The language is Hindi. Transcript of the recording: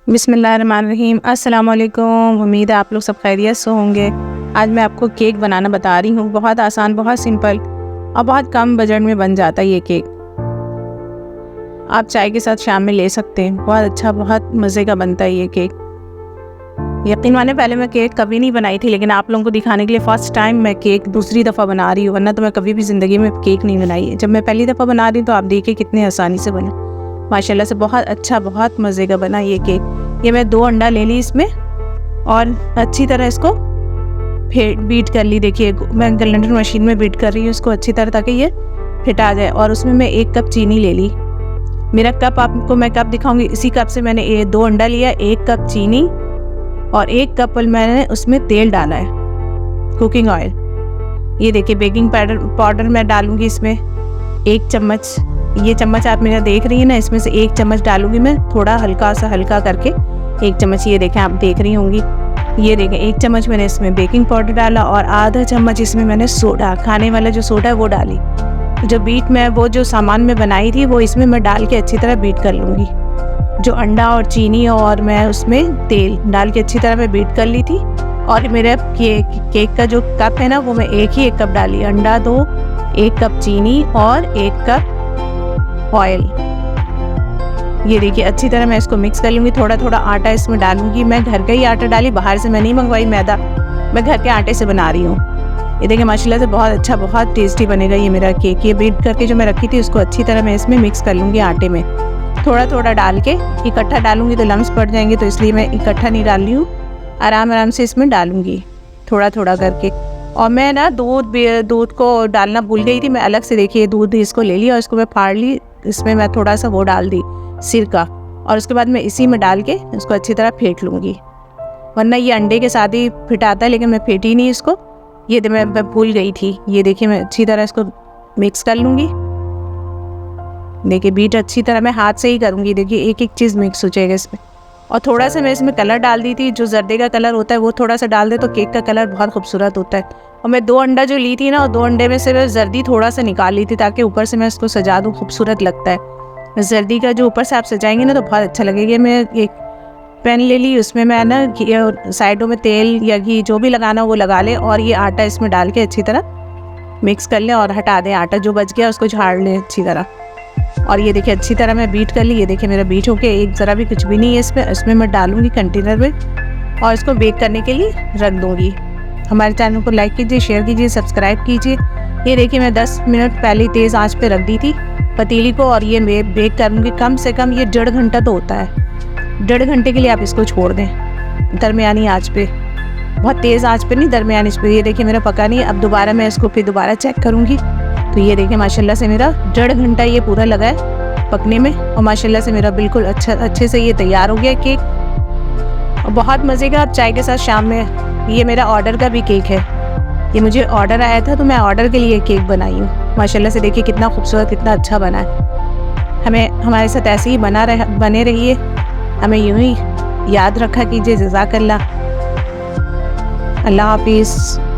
बिस्मिल्लाहिर्रहमानिर्रहीम। अस्सलाम वालेकुम। उम्मीद है आप लोग सब खैरियत से होंगे। आज मैं आपको केक बनाना बता रही हूँ। बहुत आसान, बहुत सिंपल और बहुत कम बजट में बन जाता है ये केक। आप चाय के साथ शाम में ले सकते हैं। बहुत अच्छा, बहुत मज़े का बनता है ये केक। यकीन माने पहले मैं केक कभी नहीं बनाई थी, लेकिन आप लोगों को दिखाने के लिए फ़र्स्ट टाइम मैं केक दूसरी दफ़ा बना रही हूँ। वरना तो मैं कभी भी ज़िंदगी में केक नहीं बनाई है। जब मैं पहली दफ़ा बना रही हूँ तो आप देखिए कितनी आसानी से बना। माशाल्लाह से बहुत अच्छा, बहुत मज़े का बना ये केक। ये मैं 2 अंडा ले ली इसमें और अच्छी तरह इसको बीट कर ली। देखिए मैं ग्राइंडर मशीन में बीट कर रही हूँ इसको अच्छी तरह, ताकि ये फिट आ जाए। और उसमें मैं 1 कप चीनी ले ली। मेरा कप आपको मैं कप दिखाऊंगी। इसी कप से मैंने ये 2 अंडा लिया, 1 कप चीनी और 1 कप मैंने उसमें तेल डाला है, कुकिंग ऑयल। ये देखिए बेकिंग पाउडर मैं डालूंगी इसमें 1 चम्मच। ये चम्मच आप मेरा देख रही है ना, इसमें से 1 चम्मच डालूंगी मैं, थोड़ा हल्का करके 1 चम्मच। ये देखें, आप देख रही होंगी। ये देखें 1 चम्मच मैंने इसमें बेकिंग पाउडर डाला और आधा चम्मच इसमें मैंने सोडा, खाने वाला जो सोडा है वो डाली। जो बीट में वो जो सामान में बनाई थी वो इसमें मैं डाल के अच्छी तरह बीट कर लूँगी। जो अंडा और चीनी और मैं उसमें तेल डाल के अच्छी तरह मैं बीट कर ली थी। और मेरे केक का जो कप है ना, वो मैं एक कप डाली। अंडा 2, 1 कप चीनी और 1 कप ऑयल। ये देखिए अच्छी तरह मैं इसको मिक्स कर लूँगी। थोड़ा थोड़ा आटा इसमें डालूंगी। मैं घर का ही आटा डाली, बाहर से मैं नहीं मंगवाई मैदा, मैं घर के आटे से बना रही हूँ। ये देखिए माशाल्लाह से बहुत अच्छा, बहुत टेस्टी बनेगा ये मेरा केक। ये बीट करके जो मैं रखी थी उसको अच्छी तरह मैं इसमें मिक्स कर लूँगी आटे में। थोड़ा थोड़ा डाल के इकट्ठा डालूंगी तो लम्स पड़ जाएंगे, तो इसलिए मैं इकट्ठा नहीं डाल रही हूँ। आराम से इसमें डालूंगी थोड़ा थोड़ा करके। और मैं ना दूध को डालना भूल गई थी। मैं अलग से देखिए दूध इसको ले लिया और इसको मैं फाड़ ली। इसमें मैं थोड़ा सा वो डाल दी, सिरका, और उसके बाद मैं इसी में डाल के इसको अच्छी तरह फेंट लूँगी। वरना ये अंडे के साथ ही फिटाता है, लेकिन मैं फेंटी नहीं इसको। ये मैं भूल गई थी। ये देखिए मैं अच्छी तरह इसको मिक्स कर लूँगी। देखिए बीट अच्छी तरह मैं हाथ से ही करूँगी। देखिए एक एक चीज़ मिक्स हो जाएगा इसमें। और थोड़ा सा मैं इसमें कलर डाल दी थी, जो जर्दे का कलर होता है वो थोड़ा सा डाल दे तो केक का कलर बहुत खूबसूरत होता है। और मैं 2 अंडा जो ली थी ना, और 2 अंडे में से मैं जर्दी थोड़ा सा निकाल ली थी, ताकि ऊपर से मैं इसको सजा दूँ, खूबसूरत लगता है। जर्दी का जो ऊपर से आप सजाएंगे ना तो बहुत अच्छा लगेगा। मैं एक पैन ले ली, उसमें मैं ना साइडों में तेल या घी जो भी लगाना वो लगा ले, और ये आटा इसमें डाल के अच्छी तरह मिक्स कर लें और हटा दें। आटा जो बच गया उसको झाड़ लें अच्छी तरह। और ये देखिए अच्छी तरह मैं बीट कर ली। ये देखिए मेरा बीट होके एक ज़रा भी कुछ भी नहीं है इसमें मैं डालूंगी कंटेनर में और इसको बेक करने के लिए रख दूंगी। हमारे चैनल को लाइक कीजिए, शेयर कीजिए, सब्सक्राइब कीजिए। ये देखिए मैं 10 मिनट पहले तेज़ आंच पे रख दी थी पतीली को, और ये मैं बेक करूँगी। कम से कम ये 1.5 घंटा तो होता है। 1.5 घंटे के लिए आप इसको छोड़ दें दरमियानी आँच पे, बहुत तेज़ आँच पे नहीं, दरमियानी आँच पे। ये देखिए मेरा पका नहीं। अब दोबारा मैं इसको फिर दोबारा चेक करूँगी। तो ये देखिए माशाल्लाह से मेरा 1.5 घंटा ये पूरा लगा है पकने में, और माशाल्लाह से मेरा बिल्कुल अच्छे से ये तैयार हो गया केक। और बहुत मज़े का आप चाय के साथ शाम में। ये मेरा ऑर्डर का भी केक है। ये मुझे ऑर्डर आया था तो मैं ऑर्डर के लिए केक बनाई हूँ। माशाल्लाह से देखिए कितना खूबसूरत, कितना अच्छा बना है। हमारे साथ ऐसे ही बने रहिए। हमें यूँ ही याद रखा कीजिए। जज़ाकल्लाह। अल्लाह हाफिज़।